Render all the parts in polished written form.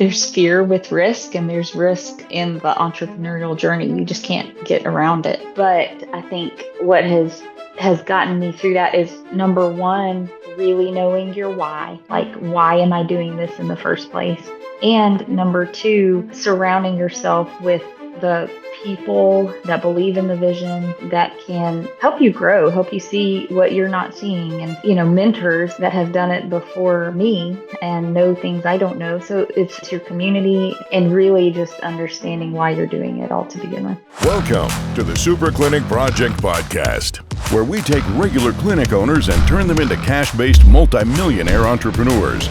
there's fear with risk and there's risk in the entrepreneurial journey. You just can't get around it. But I think what has gotten me through that is number one, really knowing your why. Like, why am I doing this in the first place? And number two, surrounding yourself with the people that believe in the vision, that can help you grow, help you see what you're not seeing, and, mentors that have done it before me and know things I don't know. So it's your community and really just understanding why you're doing it all to begin with. Welcome to the Super Clinic Project Podcast, where we take regular clinic owners and turn them into cash-based multimillionaire entrepreneurs.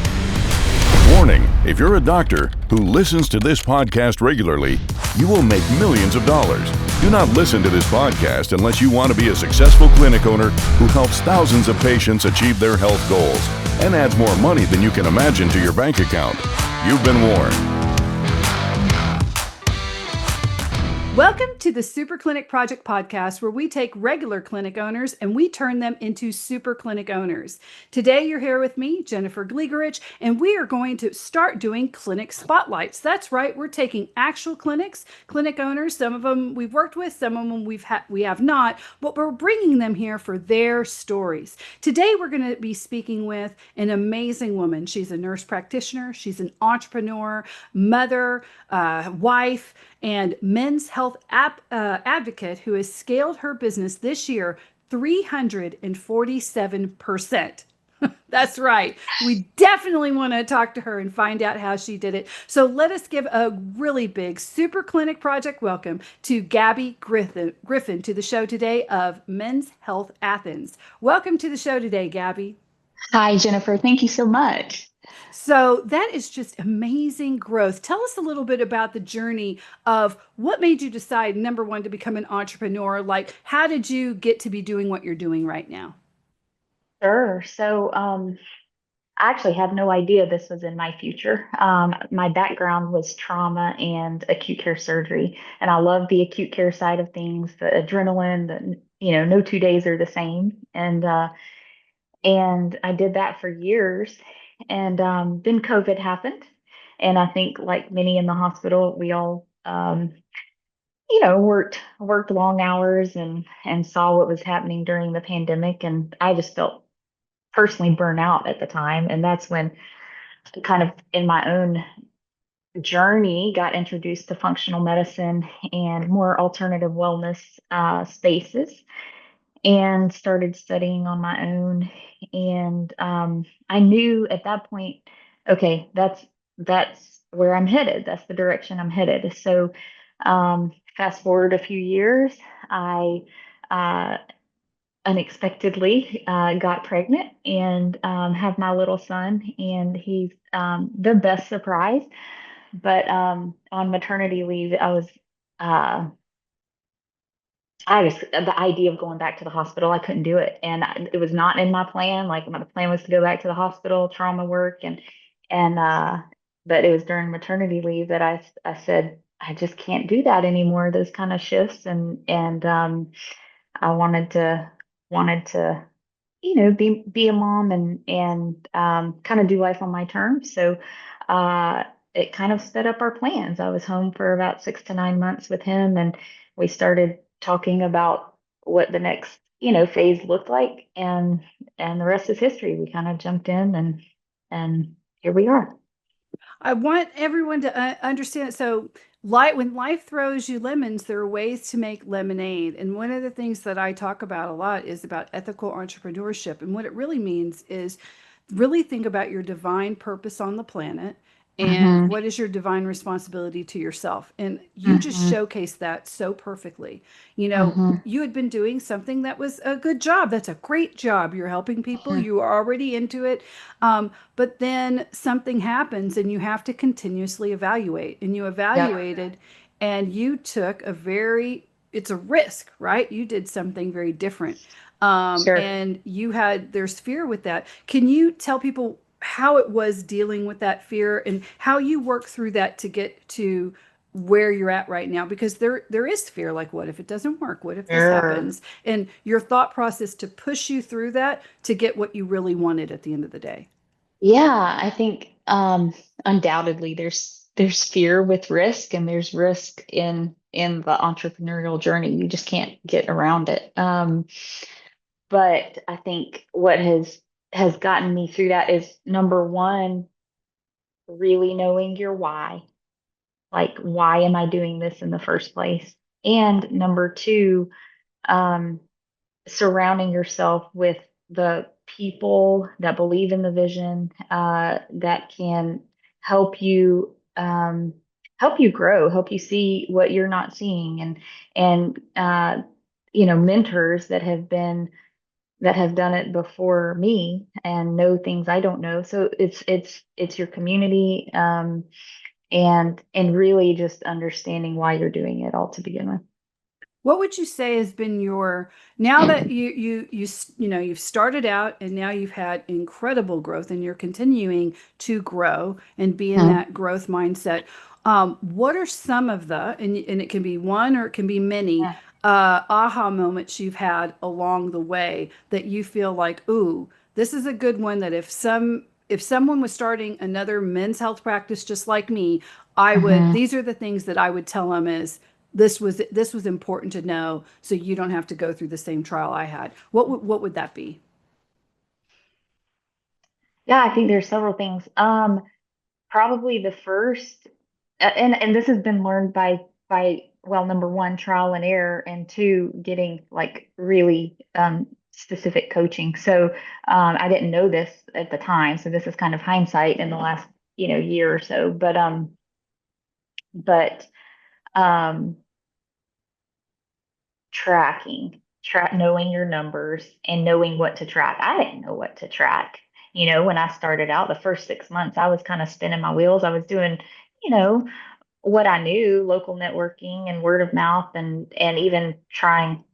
Warning, if you're a doctor who listens to this podcast regularly, you will make millions of dollars. Do not listen to this podcast unless you want to be a successful clinic owner who helps thousands of patients achieve their health goals and adds more money than you can imagine to your bank account. You've been warned. Welcome to the Super Clinic Project Podcast, where we take regular clinic owners and we turn them into super clinic owners. Today, you're here with me, Jennifer Gligoric, and we are going to start doing clinic spotlights. That's right. We're taking actual clinic owners. Some of them we've worked with, some of them we have not, but we're bringing them here for their stories. Today, we're going to be speaking with an amazing woman. She's a nurse practitioner. She's an entrepreneur, mother, wife, and men's health advocate who has scaled her business this year 347%. That's right. We definitely want to talk to her and find out how she did it. So let us give a really big Super Clinic Project welcome to Gabby Griffin to the show today of Men's Health Athens. Welcome to the show today, Gabby. Hi, Jennifer. Thank you so much. So that is just amazing growth. Tell us a little bit about the journey of what made you decide, number one, to become an entrepreneur. Like, how did you get to be doing what you're doing right now? Sure. So, I actually had no idea this was in my future. My background was trauma and acute care surgery, and I love the acute care side of things, the adrenaline, no 2 days are the same. And I did that for years. And then COVID happened. And I think, like many in the hospital, we all, worked long hours and saw what was happening during the pandemic. And I just felt personally burnt out at the time. And that's when I kind of in my own journey got introduced to functional medicine and more alternative wellness spaces, and started studying on my own. And I knew at that point, okay, that's where I'm headed. That's the direction I'm headed. So fast forward a few years, I uh, unexpectedly got pregnant and have my little son, and he's the best surprise. But on maternity leave, uh, the idea of going back to the hospital, I couldn't do it. And it was not in my plan. Like, my plan was to go back to the hospital, trauma work, and but it was during maternity leave that I said, I just can't do that anymore, those kind of shifts. And I wanted to, be a mom and kind of do life on my terms. So, it kind of set up our plans. I was home for about 6 to 9 months with him, and we started talking about what the next, phase looked like, and the rest is history. We kind of jumped in, and here we are. I want everyone to understand it. So, when life throws you lemons, there are ways to make lemonade. And one of the things that I talk about a lot is about ethical entrepreneurship. And what it really means is really think about your divine purpose on the planet and Hmm. what is your divine responsibility to yourself. And you just Hmm. showcased that so perfectly. Hmm. You had been doing something that was a good job. That's a great job. You're helping people. You are already into it. But then something happens and you have to continuously evaluate. And you Yep. evaluated and you took it's a risk, right? You did something very different. Sure. And there's fear with that. Can you tell people how it was dealing with that fear and how you work through that to get to where you're at right now? Because there is fear, like, what if it doesn't work? What if this Sure. happens? And your thought process to push you through that to get what you really wanted at the end of the day. Yeah, I think undoubtedly there's fear with risk, and there's risk in the entrepreneurial journey. You just can't get around it. But I think what has gotten me through that is number one, really knowing your why. Like, why am I doing this in the first place? And number two, um, surrounding yourself with the people that believe in the vision, that can help you, help you grow, help you see what you're not seeing, and mentors that have done it before me and know things I don't know. So it's your community, and really just understanding why you're doing it all to begin with. What would you say has been your, now that you've started out and now you've had incredible growth and you're continuing to grow and be in Mhm. that growth mindset? What are some of the, and it can be one or it can be many, aha moments you've had along the way that you feel like, ooh, this is a good one that if someone was starting another men's health practice just like me, Mhm. these are the things that I would tell them is this was important to know so you don't have to go through the same trial I had. What would that be? Yeah, I think there's several things. Probably the first, and this has been learned by well, number one, trial and error, and two, getting like really specific coaching. So I didn't know this at the time, so this is kind of hindsight in the last year or so. But um, knowing your numbers and knowing what to track. I didn't know what to track. When I started out, the first 6 months, I was kind of spinning my wheels. I was doing, you know, what I knew, local networking and word of mouth, and even trying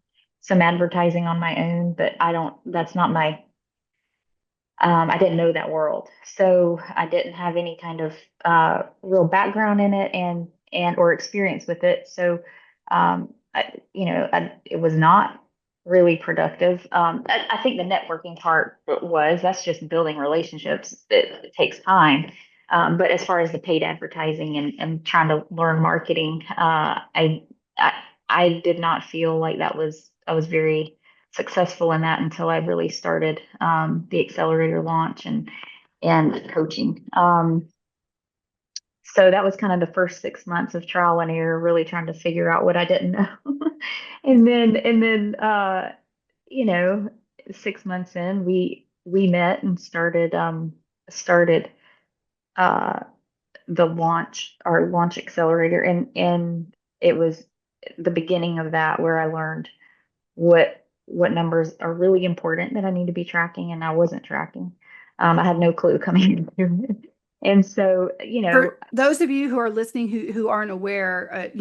some advertising on my own. But that's not my, I didn't know that world. So I didn't have any kind of real background in it and or experience with it. So it was not really productive. I think the networking part that's just building relationships. It takes time. But as far as the paid advertising and trying to learn marketing, I I did not feel like I was very successful in that until I really started the accelerator launch and coaching. So that was kind of the first 6 months of trial and error, really trying to figure out what I didn't know. And then 6 months in, we met and started uh our launch accelerator, and it was the beginning of that where I learned what numbers are really important that I need to be tracking, and I wasn't tracking. I had no clue coming into it. And so, For those of you who are listening who aren't aware,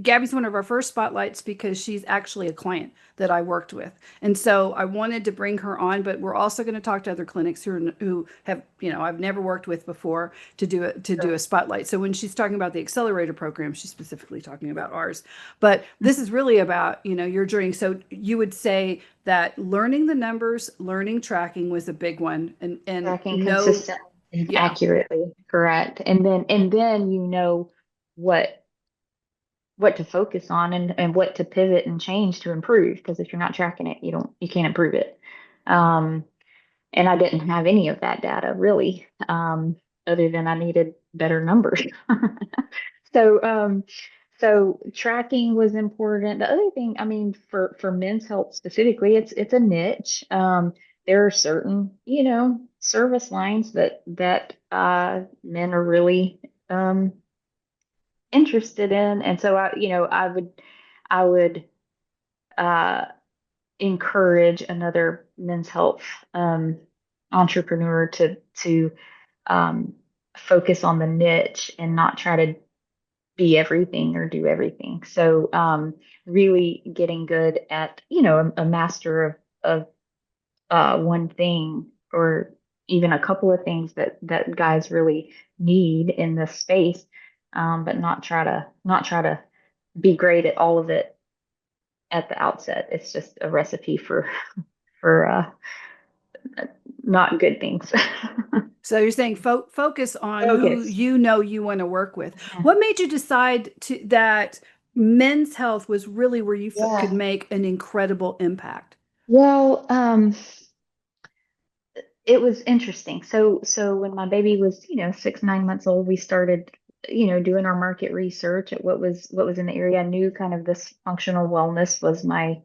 Gabby's one of our first spotlights because she's actually a client that I worked with, and so I wanted to bring her on. But we're also going to talk to other clinics who have I've never worked with before to do a spotlight. So when she's talking about the accelerator program, she's specifically talking about ours. But this is really about your journey. So you would say that learning the numbers, learning tracking was a big one, and tracking no, consistently and yeah. accurately, correct. And then what what to focus on and what to pivot and change to improve. Because if you're not tracking it, you can't improve it. Um, and I didn't have any of that data really, other than I needed better numbers. So, so tracking was important. The other thing, I mean, for men's health specifically, it's a niche. There are certain, service lines that men are really interested in, and so I would uh, encourage another men's health entrepreneur to um, focus on the niche and not try to be everything or do everything. So really getting good at a master of one thing, or even a couple of things that guys really need in this space, but not try to be great at all of it at the outset. It's just a recipe for not good things. So you're saying focus on who Focus. you know you want to work with. Mhm. What made you decide that men's health was really where you could Yeah. make an incredible impact? Well, it was interesting. So when my baby was, 6, 9 months old, we started, doing our market research at what was in the area. I knew kind of this functional wellness was my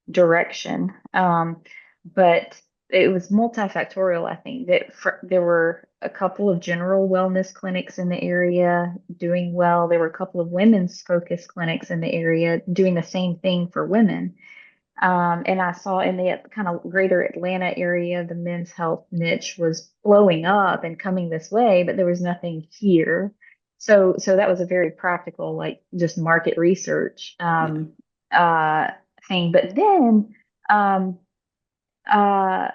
direction. But it was multifactorial, I think, that there were a couple of general wellness clinics in the area doing well. There were a couple of women's focused clinics in the area doing the same thing for women. And I saw in the kind of greater Atlanta area, the men's health niche was blowing up and coming this way, but there was nothing here. So that was a very practical, like just market research Yeah. uh, thing. But then um, uh,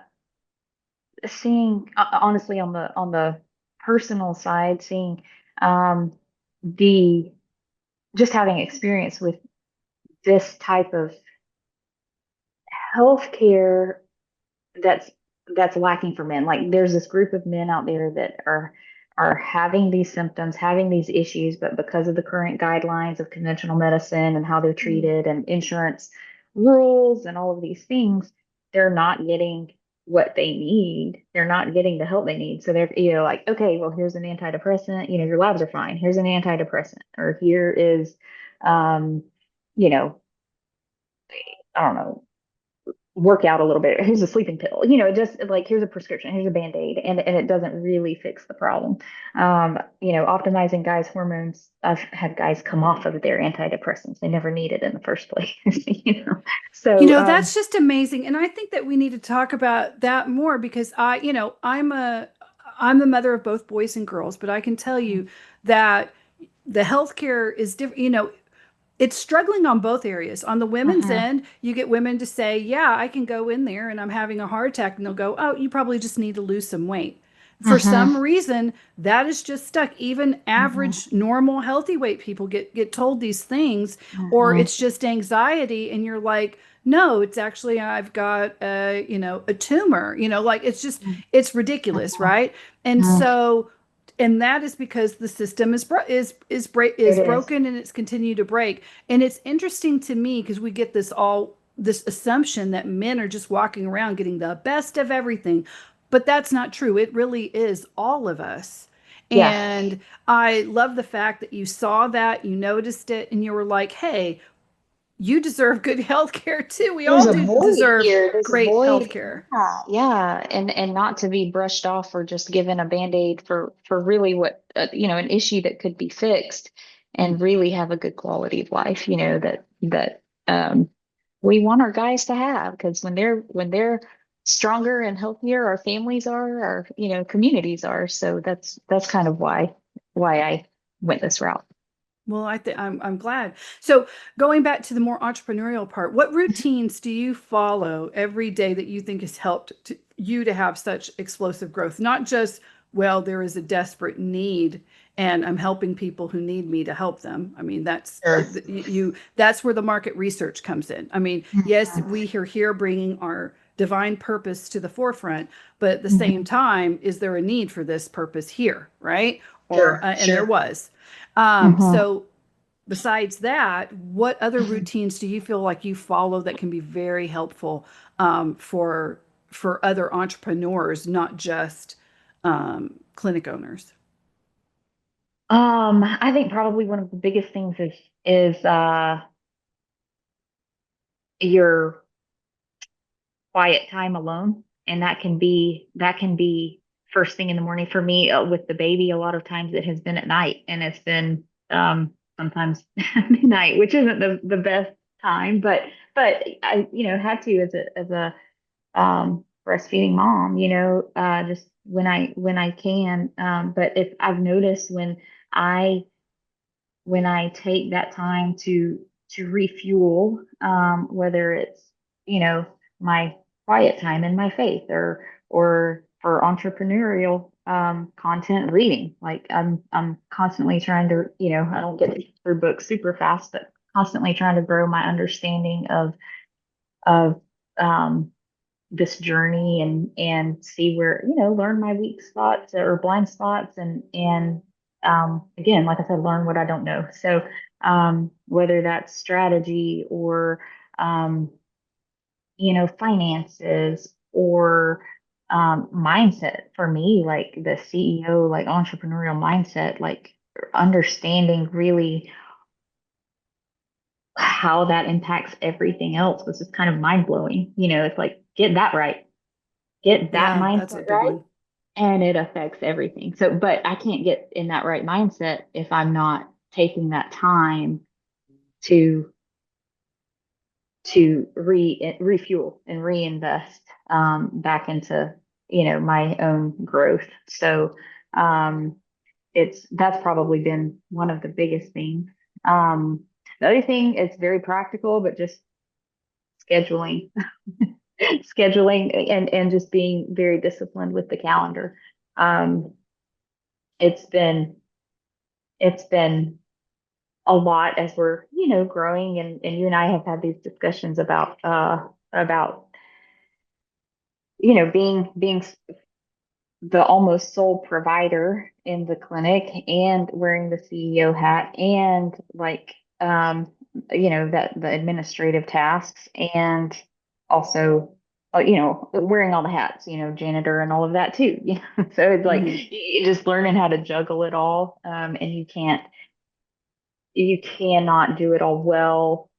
seeing, honestly, on the personal side, seeing um, the just having experience with this type of healthcare that's that's lacking for men. Like there's this group of men out there that are having these symptoms, having these issues, but because of the current guidelines of conventional medicine and how they're Mm. treated and insurance rules and all of these things, they're not getting what they need. They're not getting the help they need. So they're, like, okay, well, here's an antidepressant, your labs are fine. Here's an antidepressant, or here is you know, I don't know, work out a little bit. Here's a sleeping pill. Just like here's a prescription, here's a band-aid, and it doesn't really fix the problem. Optimizing guys' hormones. I've had guys come off of their antidepressants they never needed in the first place. So That's just amazing. And I think that we need to talk about that more because I'm the mother of both boys and girls, but I can tell you that the healthcare is different. It's struggling on both areas. On the women's mhm, end, you get women to say, yeah, I can go in there and I'm having a heart attack. And they'll go, oh, you probably just need to lose some weight. For mhm, some reason, that is just stuck. Even mhm, average, normal, healthy weight people get told these things, or mhm, it's just anxiety. And you're like, no, it's actually, I've got a tumor, like it's ridiculous, mhm, right? And mhm. so, and that is because the system is It is. broken and it's continued to break. And it's interesting to me because we get this assumption that men are just walking around getting the best of everything, but that's not true. It really is all of us. Yeah. And I love the fact that you saw that, you noticed it, and you were like, hey, you deserve good health care too. We There's all a do void deserve here. There's a great health void. care. Yeah, yeah, and not to be brushed off or just given a band-aid for really what an issue that could be fixed and really have a good quality of life. That we want our guys to have, because when they're stronger and healthier, our families are, our communities are. So that's kind of why I went this route. Well, I'm glad. So, going back to the more entrepreneurial part, what routines do you follow every day that you think has helped you to have such explosive growth? Not just, well, there is a desperate need and I'm helping people who need me to help them. I mean, Sure. that's where the market research comes in. I mean, yes, Mhm, we are here bringing our divine purpose to the forefront, but at the same mhm. time, is there a need for this purpose here, right? Or Sure, and there sure. was. Mhm. So besides that, what other routines do you feel like you follow that can be very helpful for other entrepreneurs, not just clinic owners? I think probably one of the biggest things is your quiet time alone, and that can be first thing in the morning for me, with the baby. A lot of times it has been at night, and it's been sometimes midnight, which isn't the best time, but I had to as a breastfeeding mom, just when I can. But if I've noticed I when I take that time to refuel, whether it's my quiet time in my faith, or for entrepreneurial content reading. Like I'm constantly trying to, I don't get through books super fast, but constantly trying to grow my understanding of um, this journey and see where, learn my weak spots or blind spots and again, like I said, learn what I don't know. So whether that's strategy or um, finances or mindset for me, like the CEO, like entrepreneurial mindset, like understanding really how that impacts everything else was just kind of mind blowing. It's like, get that right, get that Yeah, that's a mindset big right, one. and it affects everything. So, but I can't get in that right mindset if I'm not taking that time to refuel and reinvest back into my own growth. So um, that's probably been one of the biggest things. Um, the other thing, it's very practical, but just scheduling, scheduling, and just being very disciplined with the calendar. Um, it's been it's been a lot as we're growing, and you and I have had these discussions about being the almost sole provider in the clinic and wearing the CEO hat and like that the administrative tasks and also wearing all the hats, janitor and all of that too. So it's like Mhm. you just learning how to juggle it all, and you cannot do it all well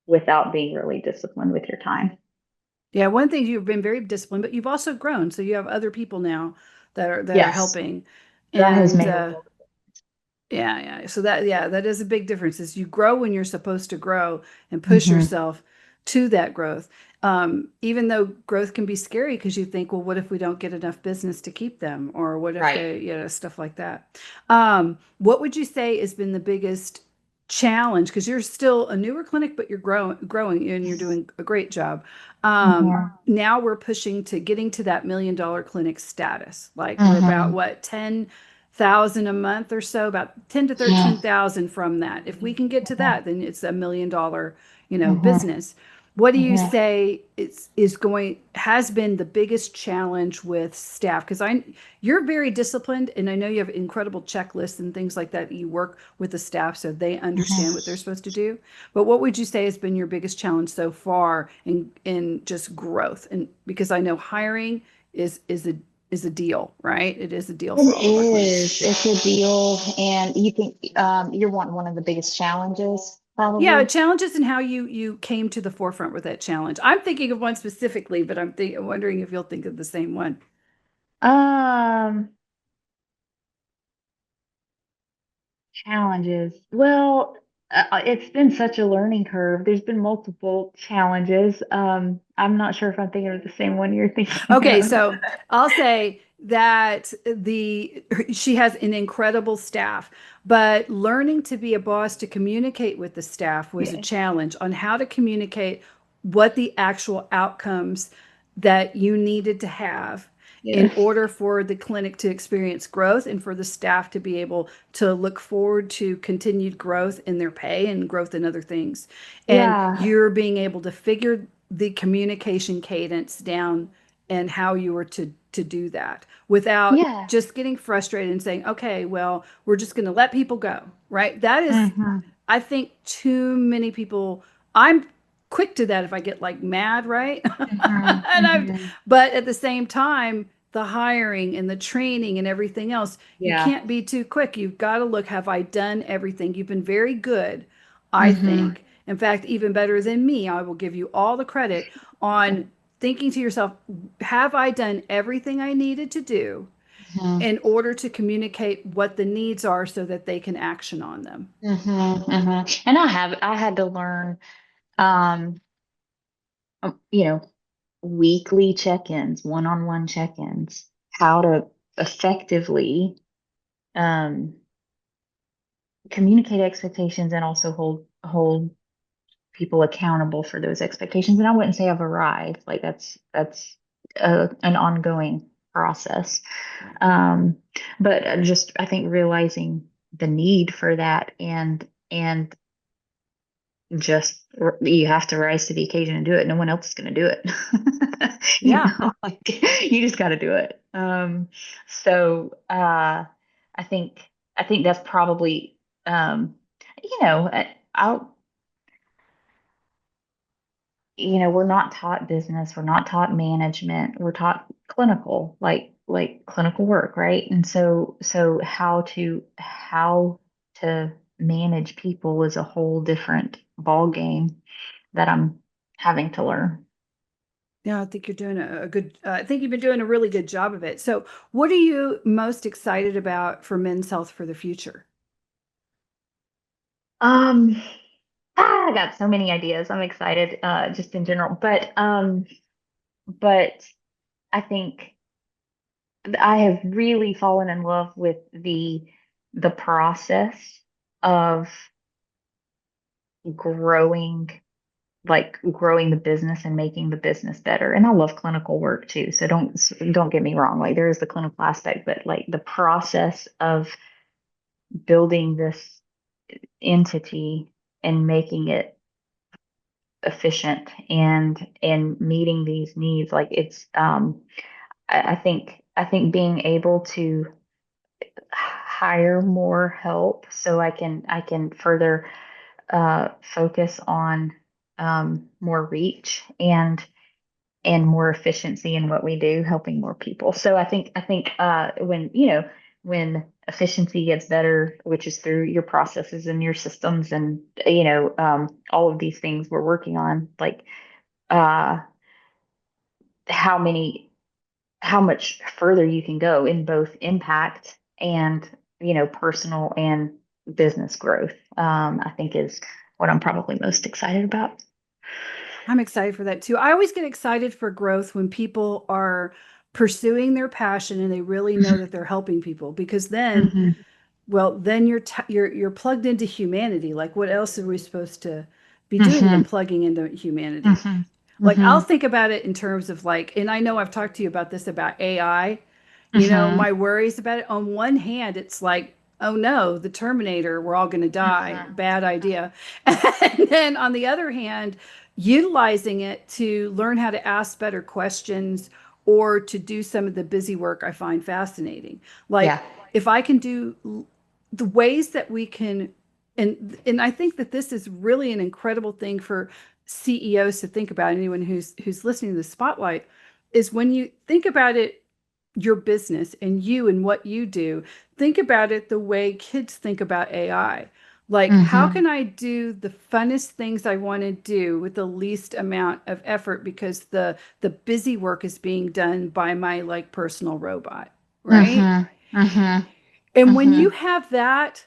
without being really disciplined with your time. Yeah, one thing, you've been very disciplined, but you've also grown. So you have other people now that are Yes, helping. that has And made a world. yeah, yeah. So that is a big difference is you grow when you're supposed to grow and push Hmm. yourself to that growth. Even though growth can be scary because you think, well, what if we don't get enough business to keep them? Or what if Right. they, stuff like that. What would you say has been the biggest challenge? Because you're still a newer clinic, but you're growing and you're doing a great job. Hmm. Now we're pushing to getting to that $1 million clinic status. Like we're about Hmm. what, 10,000 a month or so, about 10 to Yeah. 13,000 from that. If we can get to that, then it's $1 million, Hmm. business. What do you Hmm. say has been the biggest challenge with staff? Because you're very disciplined, and I know you have incredible checklists and things like that. You work with the staff so they understand what they're supposed to do. But what would you say has been your biggest challenge so far in just growth? And because I know hiring is a deal, right? It is a deal for It all of our clinics. is. It's a deal. And you think you're wanting one of the biggest challenges, Yeah, probably? challenges and how you came to the forefront with that challenge. I'm thinking of one specifically, but I'm wondering if you'll think of the same one. Um, Challenges. Well, it's been such a learning curve. There's been multiple challenges. I'm not sure if I'm thinking of the same one you're thinking Okay, of. so I'll say that she has an incredible staff, but learning to be a boss to communicate with the staff was a Yes. challenge on how to communicate what the actual outcomes that you needed to have in Yes. order for the clinic to experience growth and for the staff to be able to look forward to continued growth in their pay and growth in other things. And Yeah. you're being able to figure the communication cadence down and how you were to do that without Yeah. just getting frustrated and saying, okay, well, we're just going to let people go, right? That is, Hmm. I think, too many people. I'm quick to that if I get like mad, right? Hmm. and I've, Hmm. but at the same time, the hiring and the training and everything else, you Yeah. can't be too quick. You've got to look, have I done everything? You've been very good, I Hmm. think. In fact, even better than me, I will give you all the credit on thinking to yourself, have I done everything I needed to do Hmm. in order to communicate what the needs are so that they can action on them? Hmm. Hmm. And I had to learn, um, you know, weekly check-ins, one-on-one check-ins, how to effectively um, communicate expectations and also hold people accountable for those expectations. And I wouldn't say I've arrived. Like that's an ongoing process. Um, but just I think realizing the need for that and you have to rise to the occasion and do it. No one else is going to do it. Yeah. Like you just got to do it. I think that's probably, um, I'll, we're not taught business, we're not taught management, we're taught clinical, like clinical work, right? And so how to manage people is a whole different ball game that I'm having to learn. Yeah, I think you're doing a good, I think you've been doing a really good job of it. So, what are you most excited about for men's health for the future? Um, I got so many ideas. I'm excited, just in general, but I think I have really fallen in love with the process of growing, like growing the business and making the business better. And I love clinical work too. So don't get me wrong. Like there is the clinical aspect, but like the process of building this entity and making it efficient and meeting these needs, like it's I think being able to hire more help so I can further focus on more reach and more efficiency in what we do, helping more people. So I think when when efficiency gets better, which is through your processes and your systems and all of these things we're working on, like uh, how many how much further you can go in both impact and personal and business growth, I think is what I'm probably most excited about. I'm excited for that too. I always get excited for growth when people are pursuing their passion and they really know that they're helping people because then, Hmm. well, then you're plugged into humanity. Like what else are we supposed to be doing than Hmm. plugging into humanity? Hmm. Like I'll Hmm. think about it in terms of like, and I know I've talked to you about this about AI. Hmm. My worries about it. On one hand, it's like, oh no, the Terminator, we're all going to die. Hmm. Bad idea. And then on the other hand, utilizing it to learn how to ask better questions or to do some of the busy work I find fascinating. Yeah. Like if I can do the ways that we can, and I think that this is really an incredible thing for CEOs to think about, anyone who's listening to the spotlight, is when you think about it, your business and you and what you do, think about it the way kids think about AI. Like, how Hmm. can I do the funnest things I want to do with the least amount of effort because the busy work is being done by my like personal robot, right? Hmm. Hmm. And when Hmm. you have that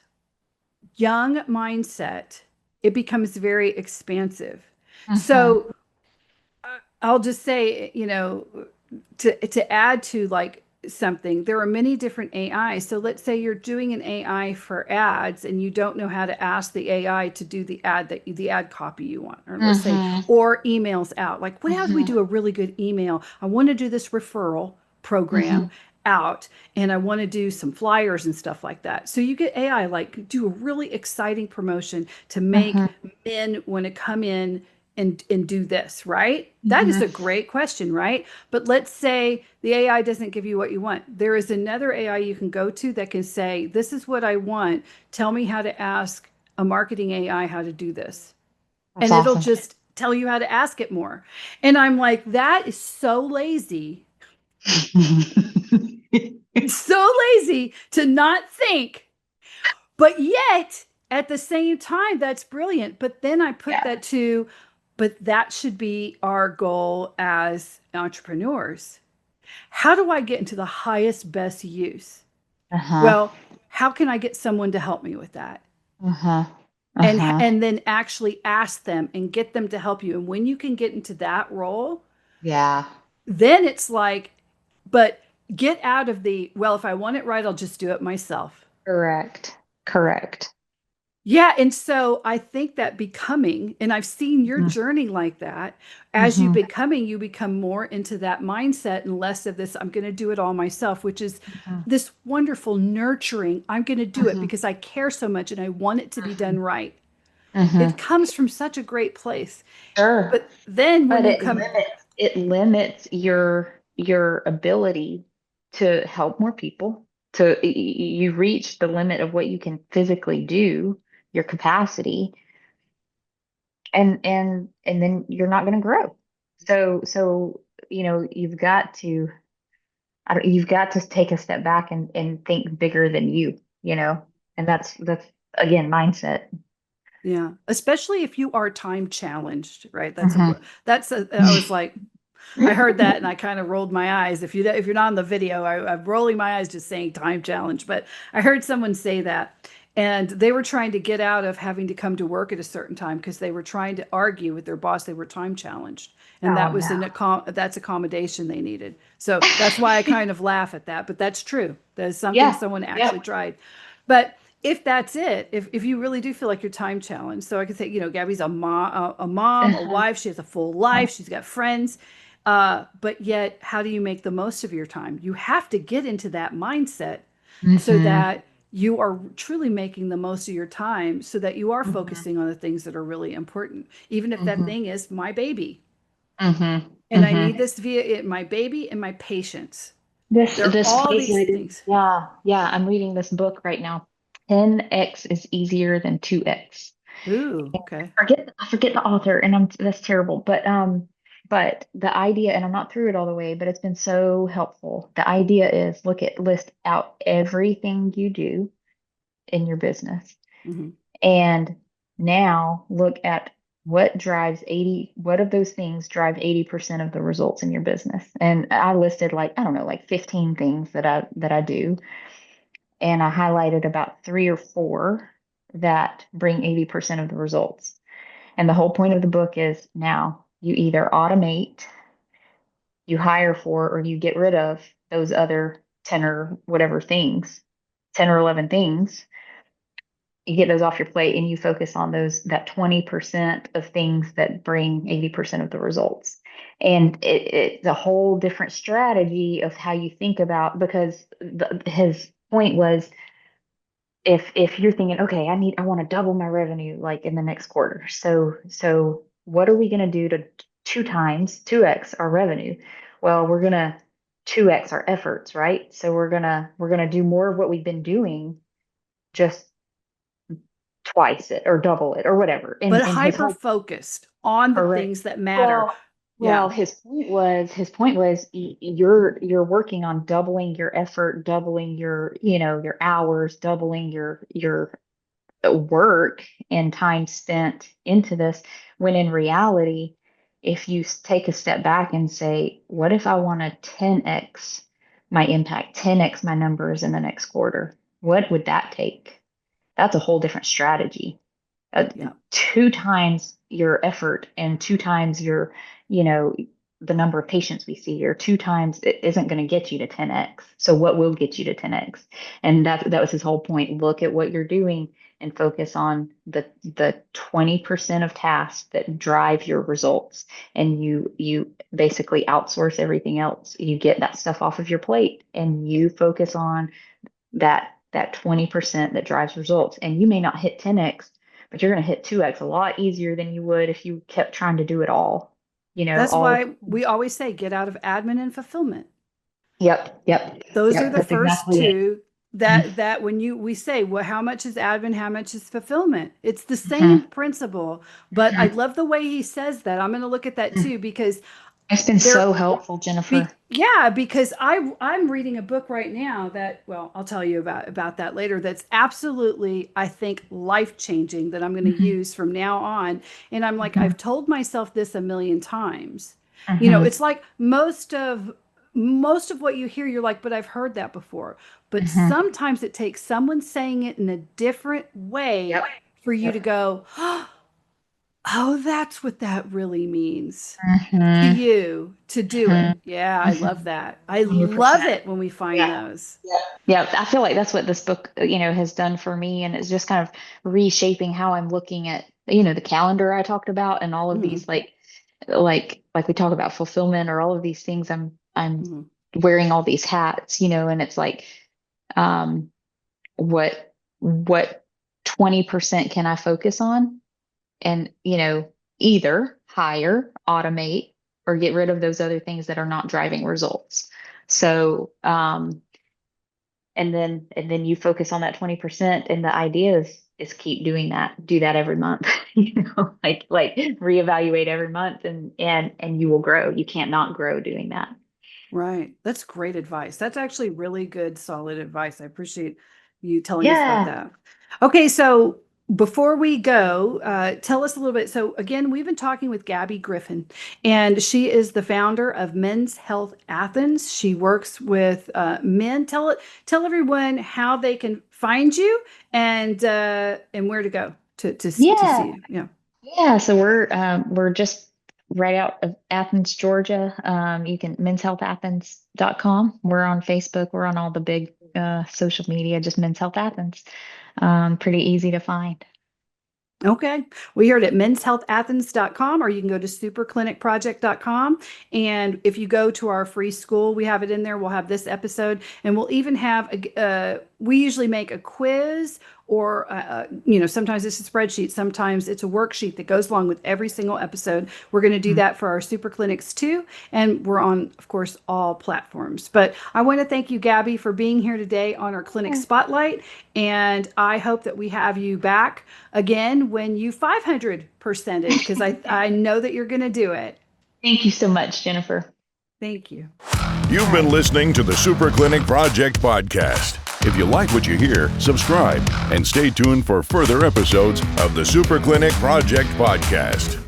young mindset, it becomes very expansive. Hmm. So I'll just say, to add to like something, there are many different AIs. So let's say you're doing an AI for ads and you don't know how to ask the AI to do the ad copy you want, or let's say, Hmm. or emails out. Like, what how do we Hmm. do a really good email? I want to do this referral Hmm. program out and I want to do some flyers and stuff like that. So you get AI like do a really exciting promotion to make Hmm. men want to come in and do this, right? That is Hmm. a great question, right? But let's say the AI doesn't give you what you want. There is another AI you can go to that can say, "This is what I want. Tell me how to ask a marketing AI how to do this." That's And it'll awesome. just tell you how to ask it more. And I'm like, that is so lazy. So lazy to not think. But yet, at the same time, that's brilliant. But then I put Yeah. that to, but that should be our goal as entrepreneurs. How do I get into the highest, best use? Uh-huh. Well, how can I get someone to help me with that? Uh-huh. And Uh-huh. and then actually ask them and get them to help you. And when you can get into that role, Yeah. then it's like, but get out of the, well, if I want it right, I'll just do it myself. Correct. Correct. Yeah, and so I think that becoming, and I've seen your Hmm. journey like that, as you Hmm. becoming, you become more into that mindset and less of this, I'm going to do it all myself, which is Hmm. this wonderful nurturing. I'm going to do it Hmm. because I care so much and I want it to be done right. It Mm-hmm. comes from such a great place. Sure. But then when But you come, it limits your ability to help more people. You reach the limit of what you can physically do, your capacity, and then you're not going to grow. So you've got to you've got to take a step back and think bigger than you, and that's again mindset. yeah, especially if you are time challenged, right? Hmm. I was like, I heard that and I kind of rolled my eyes. If you're not on the video, I'm rolling my eyes just saying time challenge. But I heard someone say that, and they were trying to get out of having to come to work at a certain time because they were trying to argue with their boss. They were time challenged, and Oh that was no. that's accommodation they needed. So that's why I kind of laugh at that. But that's true. That is something Yeah. someone actually Yep. tried. But if that's it, if you really do feel like you're time challenged, so I could say, Gabby's a mom, a Uh-huh. wife, she has a full life, she's got friends, but yet, how do you make the most of your time? You have to get into that mindset so Hmm. that you are truly making the most of your time, so that you are Hmm. focusing on the things that are really important, even if that Hmm. thing is my baby. Hmm. And I Hmm. need this via it, my baby and my patience. This They're this all these calculated, things. yeah, yeah. I'm reading this book right now. 10x is easier than 2x. Ooh, okay. I forget the author, and that's terrible. But the idea, and I'm not through it all the way, but it's been so helpful. The idea is list out everything you do in your business, Hmm. and now look at what of those things drive 80% of the results in your business. And I listed, like, I don't know, like 15 things that I do. And I highlighted about three or four that bring 80% of the results. And the whole point of the book is, now you either automate, you hire for, or you get rid of those other 10 or whatever things, 10 or 11 things. You get those off your plate and you focus on that 20% of things that bring 80% of the results. And it's a whole different strategy of how you think about, because his point was, if you're thinking, okay, I want to double my revenue like in the next quarter. So what are we going to do to 2x our revenue? Well, we're going to 2x our efforts, right? So we're going to do more of what we've been doing, just twice it or double it or whatever. But And his hyper whole focused on the correct. things that matter. Well, Yeah. his point was you're working on doubling your effort, doubling your hours, doubling your work and time spent into this, when in reality, if you take a step back and say, what if I want to 10x my impact, 10x my numbers in the next quarter? What would that take? That's a whole different strategy. uh, Yeah. 2 times your effort and 2 times you know, the number of patients we see, or 2 times it isn't going to get you to 10x. So what will get you to 10x? And that was his whole point. Look at what you're doing and focus on the 20% of tasks that drive your results. And you basically outsource everything else. You get that stuff off of your plate and you focus on that 20% that drives results. And you may not hit 10x, but you're going to hit 2x a lot easier than you would if you kept trying to do it That's all. why we always say get out of admin and fulfillment. Yep, yep, Those are yep. the That's first exactly it. two that when we say, well, how much is admin, how much is fulfillment? It's the Hmm. same principle, but I Hmm. love the way he says that. I'm going to look at that too because It's been there so helpful, Jennifer. yeah, because I'm reading a book right now that, well, I'll tell you about that later, that's absolutely, I think, life-changing, that I'm going to Hmm. use from now on. And I'm like, Hmm. I've told myself this a million times. Hmm. It's like most of what you hear, you're like, but I've heard that before. But Hmm. sometimes it takes someone saying it in a different way Yep, for you to yep. go, oh, that's what that really means to Hmm. you to do Hmm. it. Yeah, I Hmm. love that. I love 100%. it when we find Yeah. those. Yeah. Yeah, I feel like that's what this book, has done for me, and it's just kind of reshaping how I'm looking at, the calendar I talked about, and all of Mhm, these, like we talk about fulfillment, or all of these things. I'm mhm. wearing all these hats, and it's like, um, what 20% can I focus on? and, either hire, automate, or get rid of those other things that are not driving results. So, and then you focus on that 20%, and the idea is keep doing that. Do that every month, like reevaluate every month, and you will grow. You can't not grow doing that. Right. That's great advice. That's actually really good, solid advice. I appreciate you telling us about Yeah. that. Okay, so before we go, tell us a little bit. So again, we've been talking with Gabby Griffin, and she is the founder of Men's Health Athens. She works with men. Tell everyone how they can find you and where to go to see Yeah. you. Yeah. Yeah. So we're just right out of Athens, Georgia. You can menshealthathens.com. We're on Facebook. We're on all the big social media, just Men's Health Athens. Pretty easy to find. Okay. We are at menshealthathens.com, or you can go to superclinicproject.com. And if you go to our free school, we have it in there. We'll have this episode, and we'll even have we usually make a quiz, or sometimes it's a spreadsheet, sometimes it's a worksheet that goes along with every single episode. We're going to do that for our super clinics too, and we're on, of course, all platforms. But I want to thank you, Gabby, for being here today on our clinic spotlight, and I hope that we have you back again when you 500%ed, because I know that you're going to do it. Thank you so much, Jennifer. Thank you. You've been listening to the Super Clinic Project podcast. If you like what you hear, subscribe and stay tuned for further episodes of the Super Clinic Project podcast.